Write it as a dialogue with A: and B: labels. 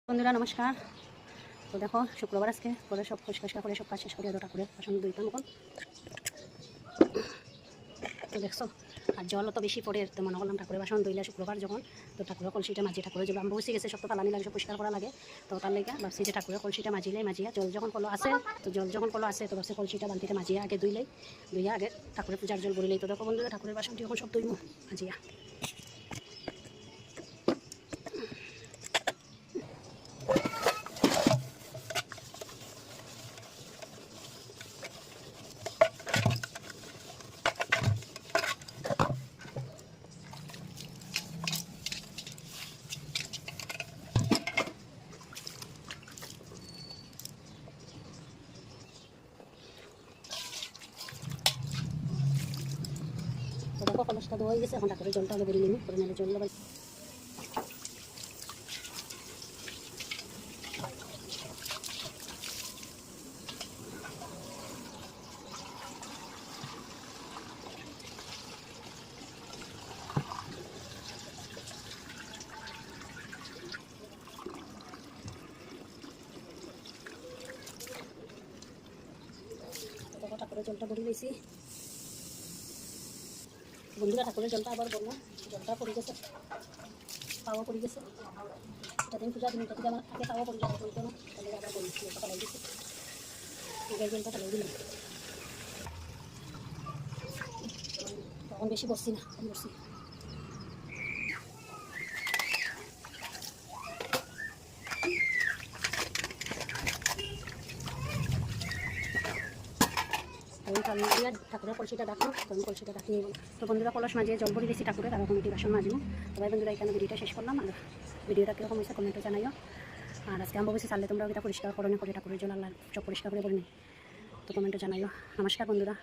A: বন্ধুরা নমস্কার। তো দেখো শুক্রবার আজকে করে সব পরিষ্কার করে সব কাজ শেষ করে ঠাকুরে বাসন দুইটা মতন। তো দেখছো আর জল তো বেশি পড়ে, তো মনে করলাম ঠাকুরের বাসন ধুইলে শুক্রবার যখন, তো ঠাকুরের কলসিটা মাঝি ঠাকুরের জল বসে গেছে, সব তো পালানি লাগে, সব পরিষ্কার করা লাগে। তো তার লেগে ভাবছি যে ঠাকুরের কলসিটা মাজিয়া জল যখন কলো আসে, তো জল যখন কলো আসে, তো ভাবছি কলসিটা বালতিতে মাজিয়া আগে ধুইয়া আগে ঠাকুরের পূজার জল ভরিলেই। তো দেখো বন্ধুরা ঠাকুরের বাসনটি এখন সব ধুইমু মাজিয়া। তো দেখো কলসটা ধোয়া হয়ে গেছে, এখন ঠাকুরের জলটা আগে ভরি নিবি, করে নিলে জল তো ঠাকুরের জলটা ভরি নিয়েছি। বন্ধুরা ঠাকুরের জলটা আবার বলবো, জলটা পড়ে গেছে, পাওয়া পড়ে গেছে। এটা দিন পূজা দিন এটা আমার আগে পাওয়া পড়ে যাবে, বলতে না তাহলে আবার বলি জলটা ফেলাই দিচ্ছি, পূজার জলটা ফেলাই দিলাম। তখন বেশি বসছি না, কম বসছি। ঠাকুরের কলসিটা ডাকবো, তো আমি কলসিটা ডাকি নিব। তো বন্ধুরা কলস মাঝিয়ে জল ভরি দিয়েছি ঠাকুরের, আর এখন একটি বাসন মাজবো। তবে বন্ধুরা এখানে ভিডিওটা শেষ করলাম, আর ভিডিওটা কীরকম হয়েছে কমেন্টে জানাইও। আর আজকে আমি বলছি চাললে তোমরা এটা পরিষ্কার করে ঠাকুরের জল আল্লাহ সব পরিষ্কার করে বলিনি, তো কমেন্টে জানাইও। নমস্কার বন্ধুরা।